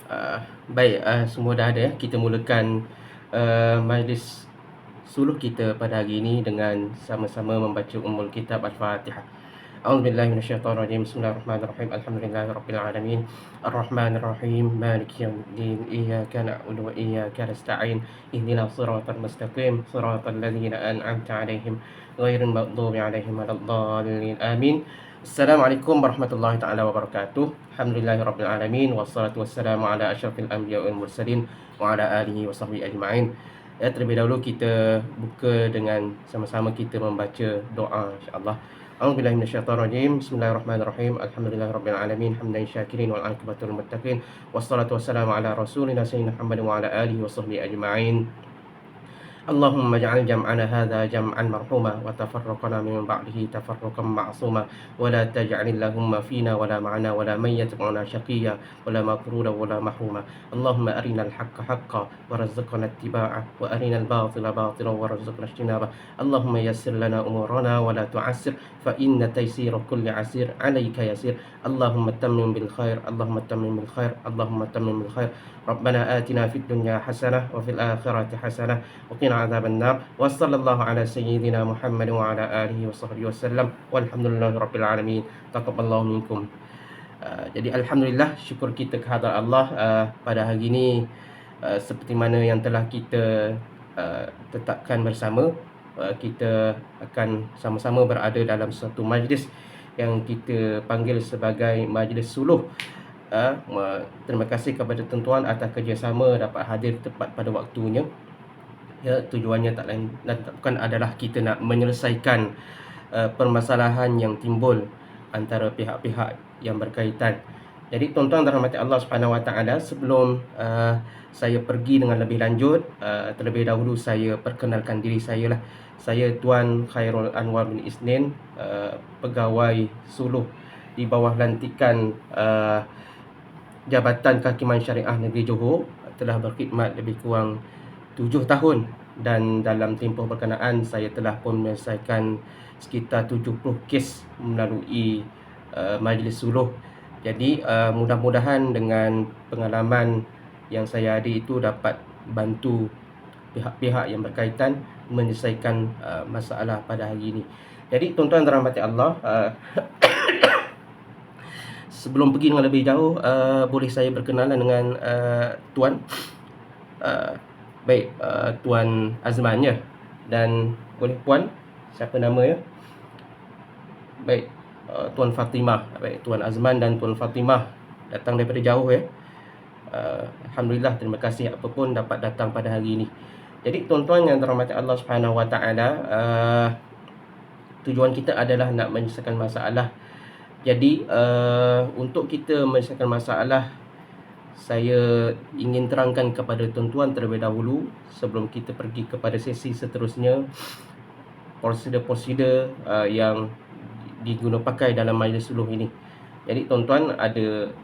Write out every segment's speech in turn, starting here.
Uh, semua dah ada ya. Kita mulakan majlis suluh kita pada hari ini dengan sama-sama membaca Ummul Kitab Al-Fatihah. A'udzubillahi minasyaitonirrajim. Bismillahirrahmanirrahim. Alhamdulillahirabbil alamin. Arrahmanirrahim. Maliki yaumiddin. Iyyaka na'budu wa iyyaka nasta'in. Ihdinas siratal mustaqim. Siratal ladzina an'amta 'alaihim ghairil maghdubi 'alaihim waladdallin. Amin. Assalamualaikum warahmatullahi taala wabarakatuh. Alhamdulillahirabbil alamin wassalatu wassalamu ala asyrafil anbiya'i wal mursalin wa ala alihi wasahbihi ajma'in. Ya, terlebih dahulu kita buka dengan sama-sama kita membaca doa insya-Allah. A'udzubillahi minasyaitonirrajim. Bismillahirrahmanirrahim. Alhamdulillahirabbil alamin hamdan syakirin wal 'aqibatu lil muttaqin. Wassalatu wassalamu ala rasulina sayyidina Muhammad wa ala alihi wasahbihi ajma'in. اللهم اجعل جمعنا هذا جمعا مرحوما وتفرقنا من بعده تفرقا معصوما ولا تجعل اللهم فينا ولا معنا ولا من يتبعنا شقيا ولا مغرورا ولا محروما. اللهم أرنا الحق حقا وارزقنا اتباعه وأرنا الباطل باطلا وارزقنا اجتنابه. اللهم يسر لنا أمورنا ولا تعسر فإن تيسير كل عسير عليك يسير. اللهم تمم بالخير اللهم تمم بالخير اللهم تمم بالخير. ربنا آتنا في الدنيا حسنة وفي الآخرة حسنة وقنا عذاب النار. وصلى الله على سيدنا محمد وعلى آله وصحبه وسلم والحمد لله رب العالمين. تقبل الله منكم. Jadi alhamdulillah, syukur kita kehadrat Allah pada hari ini, seperti mana yang telah kita tetapkan bersama, kita akan sama-sama berada dalam satu majlis yang kita panggil sebagai majlis suluh. Terima kasih kepada tuan-tuan atas kerjasama dapat hadir tepat pada waktunya. Ya, tujuannya tak lain dan bukan adalah kita nak menyelesaikan permasalahan yang timbul antara pihak-pihak yang berkaitan. Jadi tuan-tuan dan rahmati Allah Subhanahu Wa Taala, sebelum saya pergi dengan lebih lanjut, terlebih dahulu saya perkenalkan diri saya lah. Saya Tuan Khairul Anwar bin Isnin, pegawai suluh di bawah lantikan Jabatan Kehakiman Syariah Negeri Johor, telah berkhidmat lebih kurang 7 tahun, dan dalam tempoh berkenaan saya telah pun menyelesaikan sekitar 70 kes melalui majlis suluh. Jadi mudah-mudahan dengan pengalaman yang saya ada itu dapat bantu pihak-pihak yang berkaitan menyelesaikan masalah pada hari ini. Jadi tuan-tuan dan rahmati Allah, sebelum pergi dengan lebih jauh, boleh saya berkenalan dengan Tuan Tuan Azman ya, dan boleh Puan, siapa nama ya? Baik, Tuan Fatimah. Baik, Tuan Azman dan Tuan Fatimah datang daripada jauh ya. Alhamdulillah, terima kasih apapun dapat datang pada hari ini. Jadi tuan-tuan yang dirahmati Allah Subhanahu Wa Taala, tujuan kita adalah nak menyelesaikan masalah. Jadi untuk kita menyelesaikan masalah, saya ingin terangkan kepada tuan-tuan terlebih dahulu sebelum kita pergi kepada sesi seterusnya, prosedur-prosedur yang digunakan pakai dalam majlis suluh ini. Jadi tuan-tuan, ada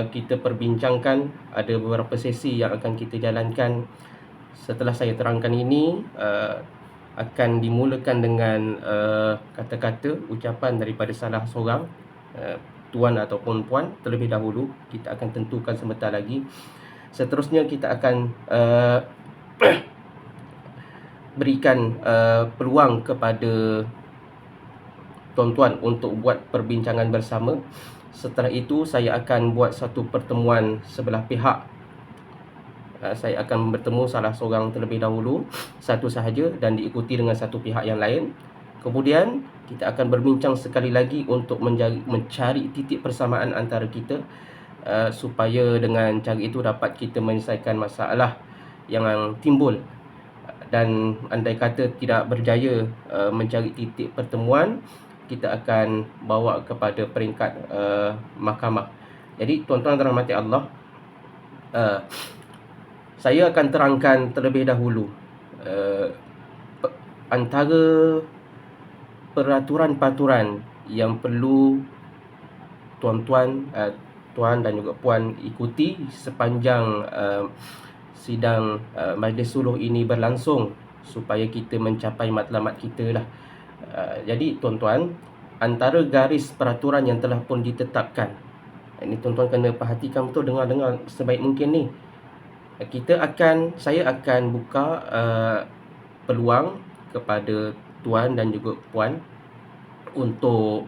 kita perbincangkan ada beberapa sesi yang akan kita jalankan. Setelah saya terangkan ini, akan dimulakan dengan kata-kata ucapan daripada salah seorang, tuan ataupun puan terlebih dahulu. Kita akan tentukan sebentar lagi. Seterusnya kita akan berikan peluang kepada tuan-tuan untuk buat perbincangan bersama. Setelah itu saya akan buat satu pertemuan sebelah pihak. Saya akan bertemu salah seorang terlebih dahulu, satu sahaja, dan diikuti dengan satu pihak yang lain. Kemudian kita akan berbincang sekali lagi untuk mencari titik persamaan antara kita, supaya dengan cara itu dapat kita menyelesaikan masalah yang timbul. Dan andai kata tidak berjaya mencari titik pertemuan, kita akan bawa kepada peringkat mahkamah. Jadi tuan-tuan dan rahmati Allah, saya akan terangkan terlebih dahulu antara peraturan-peraturan yang perlu tuan-tuan, tuan dan juga puan ikuti sepanjang sidang majlis suluh ini berlangsung, supaya kita mencapai matlamat kita lah. Jadi tuan-tuan, antara garis peraturan yang telah pun ditetapkan Ini tuan-tuan kena perhatikan betul, dengar sebaik mungkin ni. Saya akan buka peluang kepada tuan dan juga puan untuk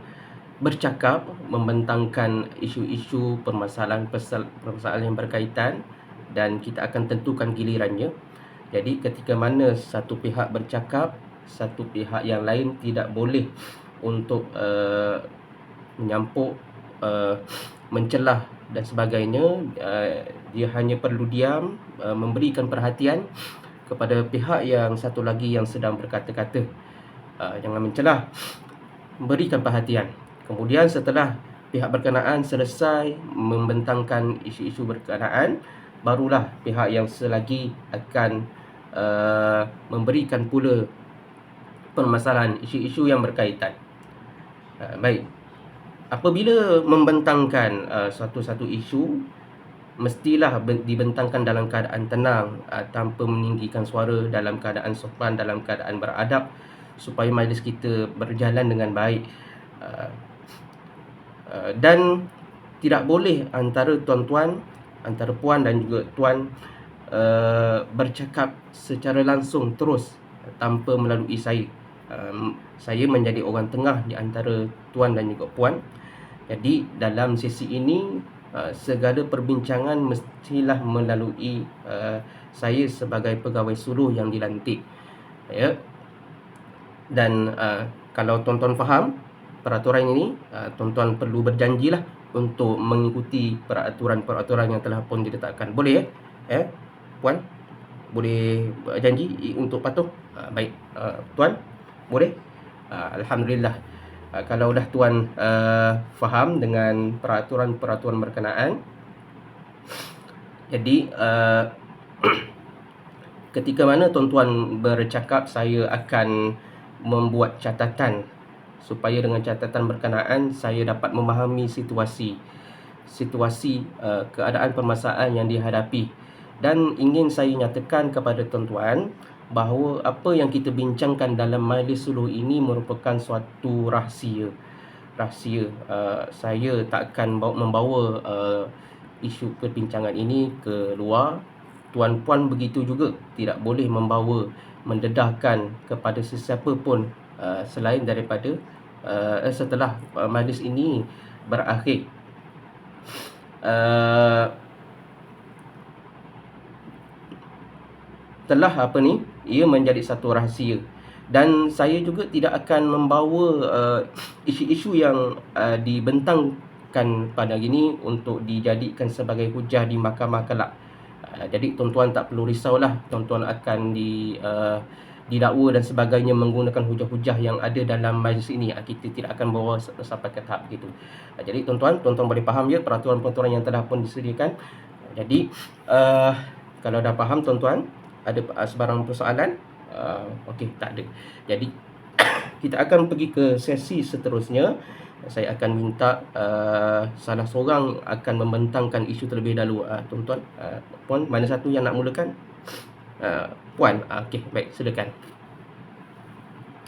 bercakap, membentangkan isu-isu permasalahan yang berkaitan, dan kita akan tentukan gilirannya. Jadi ketika mana satu pihak bercakap, satu pihak yang lain tidak boleh untuk menyampuk, mencelah dan sebagainya. Dia hanya perlu diam, memberikan perhatian kepada pihak yang satu lagi yang sedang berkata-kata. Jangan mencelah, berikan perhatian. Kemudian setelah pihak berkenaan selesai membentangkan isu-isu berkenaan, barulah pihak yang selagi akan memberikan pula permasalahan isu-isu yang berkaitan. Baik, apabila membentangkan satu-satu isu, mestilah dibentangkan dalam keadaan tenang, tanpa meninggikan suara, dalam keadaan sopan, dalam keadaan beradab, supaya majlis kita berjalan dengan baik. Dan tidak boleh antara puan dan juga tuan bercakap secara langsung terus tanpa melalui saya. Saya menjadi orang tengah di antara tuan dan juga puan. Jadi dalam sesi ini, segala perbincangan mestilah melalui saya sebagai pegawai suluh yang dilantik, ya. Dan kalau tuan-tuan faham peraturan ini, tuan-tuan perlu berjanjilah untuk mengikuti peraturan-peraturan yang telah pun diletakkan. Boleh puan? Boleh janji untuk patuh? Baik, tuan, boleh? Alhamdulillah. Kalau dah tuan faham dengan peraturan-peraturan berkenaan, jadi ketika mana tuan-tuan bercakap, saya akan membuat catatan supaya dengan catatan berkenaan saya dapat memahami situasi keadaan permasalahan yang dihadapi. Dan ingin saya nyatakan kepada tuan-tuan bahawa apa yang kita bincangkan dalam majlis suluh ini merupakan suatu rahsia. Saya tak akan membawa isu perbincangan ini ke luar. Tuan-puan begitu juga tidak boleh mendedahkan kepada sesiapa pun selain daripada setelah majlis ini berakhir. Ia menjadi satu rahsia. Dan saya juga tidak akan membawa isu-isu yang dibentangkan pada hari ini untuk dijadikan sebagai hujah di mahkamah kelak. Jadi tuan-tuan tak perlu risaulah, tuan-tuan akan didakwa dan sebagainya menggunakan hujah-hujah yang ada dalam majlis ini. Kita tidak akan bawa sampai ke tahap begitu. Jadi tuan-tuan boleh faham ya peraturan-peraturan yang telah pun disediakan. Jadi kalau dah faham tuan-tuan, ada sebarang persoalan? Okey, tak ada. Jadi kita akan pergi ke sesi seterusnya. Saya akan minta salah seorang akan membentangkan isu terlebih dahulu. Tuan-tuan, puan, mana satu yang nak mulakan? Puan. Okey, baik, silakan.